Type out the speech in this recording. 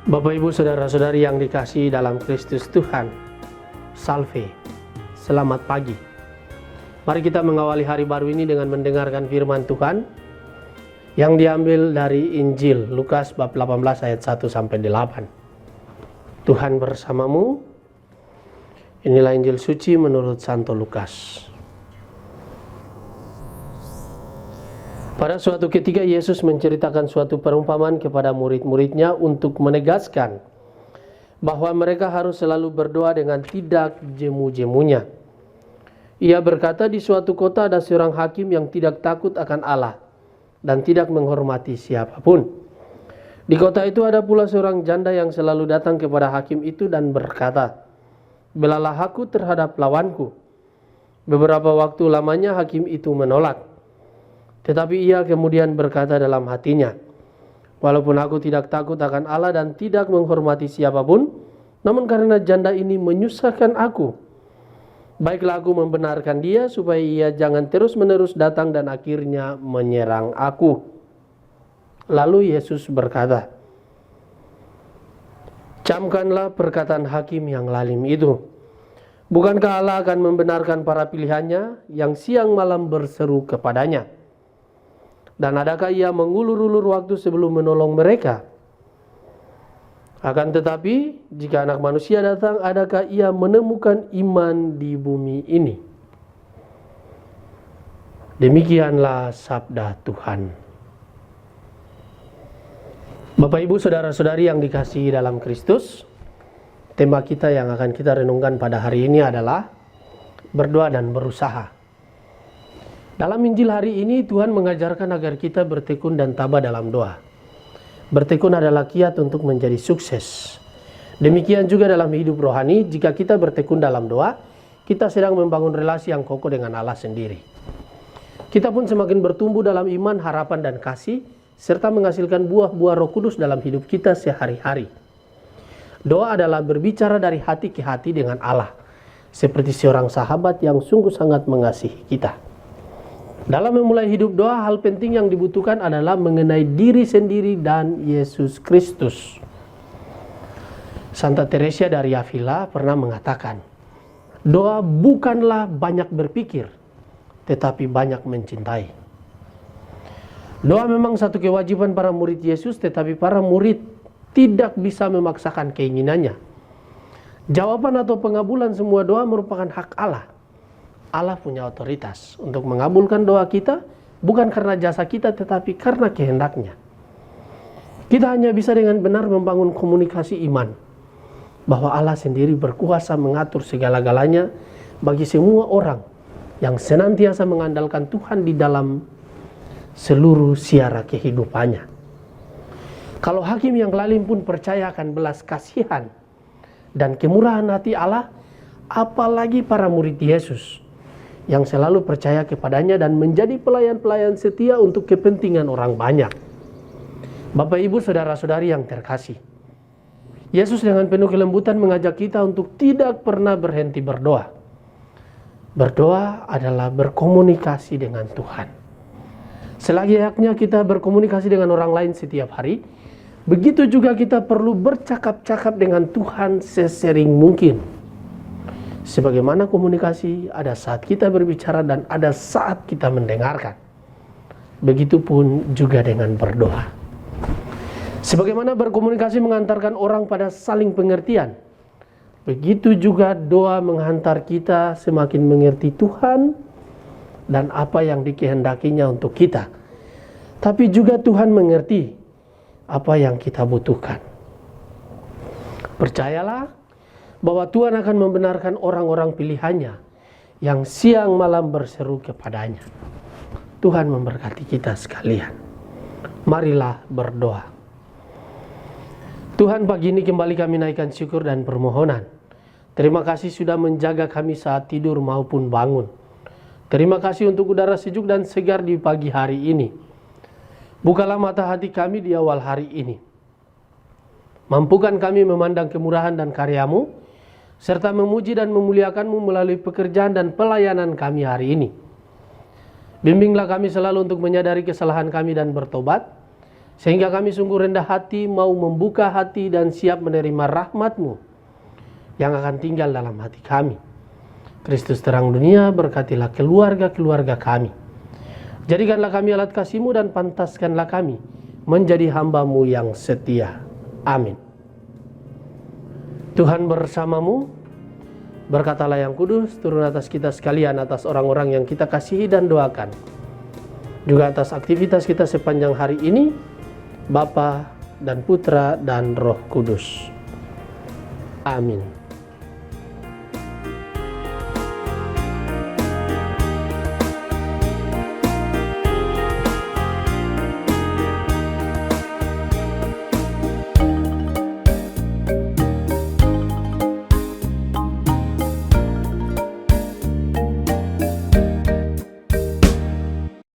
Bapak Ibu Saudara-saudari yang dikasihi dalam Kristus Tuhan, Salve, selamat pagi. Mari kita mengawali hari baru ini dengan mendengarkan firman Tuhan yang diambil dari Injil Lukas bab 18 ayat 1-8. Tuhan bersamamu. Inilah Injil suci menurut Santo Lukas. Pada suatu ketika Yesus menceritakan suatu perumpamaan kepada murid-muridnya untuk menegaskan bahwa mereka harus selalu berdoa dengan tidak jemu-jemunya. Ia berkata, di suatu kota ada seorang hakim yang tidak takut akan Allah dan tidak menghormati siapapun. Di kota itu ada pula seorang janda yang selalu datang kepada hakim itu dan berkata, "Belalah aku terhadap lawanku." Beberapa waktu lamanya hakim itu menolak. Tetapi ia kemudian berkata dalam hatinya, "Walaupun aku tidak takut akan Allah dan tidak menghormati siapapun, namun karena janda ini menyusahkan aku, baiklah aku membenarkan dia supaya ia jangan terus-menerus datang dan akhirnya menyerang aku." Lalu Yesus berkata, "Camkanlah perkataan hakim yang lalim itu. Bukankah Allah akan membenarkan para pilihannya yang siang malam berseru kepadanya? Dan adakah ia mengulur-ulur waktu sebelum menolong mereka? Akan tetapi, jika Anak Manusia datang, adakah ia menemukan iman di bumi ini?" Demikianlah sabda Tuhan. Bapak Ibu Saudara-saudari yang dikasihi dalam Kristus, tema kita yang akan kita renungkan pada hari ini adalah berdoa dan berusaha. Dalam Injil hari ini Tuhan mengajarkan agar kita bertekun dan tabah dalam doa. Bertekun adalah kiat untuk menjadi sukses. Demikian juga dalam hidup rohani, jika kita bertekun dalam doa, kita sedang membangun relasi yang kokoh dengan Allah sendiri. Kita pun semakin bertumbuh dalam iman, harapan, dan kasih, serta menghasilkan buah-buah Roh Kudus dalam hidup kita sehari-hari. Doa adalah berbicara dari hati ke hati dengan Allah, seperti seorang sahabat yang sungguh sangat mengasihi kita. Dalam memulai hidup doa, hal penting yang dibutuhkan adalah mengenai diri sendiri dan Yesus Kristus. Santa Teresa dari Avila pernah mengatakan, doa bukanlah banyak berpikir, tetapi banyak mencintai. Doa memang satu kewajiban para murid Yesus, tetapi para murid tidak bisa memaksakan keinginannya. Jawaban atau pengabulan semua doa merupakan hak Allah. Allah punya otoritas untuk mengabulkan doa kita, bukan karena jasa kita, tetapi karena kehendaknya. Kita hanya bisa dengan benar membangun komunikasi iman, bahwa Allah sendiri berkuasa mengatur segala-galanya bagi semua orang yang senantiasa mengandalkan Tuhan di dalam seluruh siara kehidupannya. Kalau hakim yang lalim pun percaya akan belas kasihan dan kemurahan hati Allah, apalagi para murid Yesus yang selalu percaya kepadanya dan menjadi pelayan-pelayan setia untuk kepentingan orang banyak. Bapak Ibu Saudara-saudari yang terkasih, Yesus dengan penuh kelembutan mengajak kita untuk tidak pernah berhenti berdoa. Berdoa adalah berkomunikasi dengan Tuhan. Selayaknya kita berkomunikasi dengan orang lain setiap hari, begitu juga kita perlu bercakap-cakap dengan Tuhan sesering mungkin. Sebagaimana komunikasi, ada saat kita berbicara dan ada saat kita mendengarkan. Begitupun juga dengan berdoa. Sebagaimana berkomunikasi mengantarkan orang pada saling pengertian, begitu juga doa menghantar kita semakin mengerti Tuhan dan apa yang dikehendakinya untuk kita. Tapi juga Tuhan mengerti apa yang kita butuhkan. Percayalah bahwa Tuhan akan membenarkan orang-orang pilihannya yang siang malam berseru kepadanya. Tuhan memberkati kita sekalian. Marilah berdoa. Tuhan, pagi ini kembali kami naikkan syukur dan permohonan. Terima kasih sudah menjaga kami saat tidur maupun bangun. Terima kasih untuk udara sejuk dan segar di pagi hari ini. Bukalah mata hati kami di awal hari ini. Mampukan kami memandang kemurahan dan karya-Mu, serta memuji dan memuliakan-Mu melalui pekerjaan dan pelayanan kami hari ini. Bimbinglah kami selalu untuk menyadari kesalahan kami dan bertobat, Sehingga kami sungguh rendah hati, mau membuka hati dan siap menerima rahmat-Mu yang akan tinggal dalam hati kami. Kristus terang dunia, berkatilah keluarga-keluarga kami. Jadikanlah kami alat kasih-Mu dan pantaskanlah kami menjadi hamba-Mu yang setia. Amin. Tuhan bersamamu, berkatalah yang kudus, turun atas kita sekalian, atas orang-orang yang kita kasihi dan doakan. Juga atas aktivitas kita sepanjang hari ini, Bapa dan Putra dan Roh Kudus. Amin.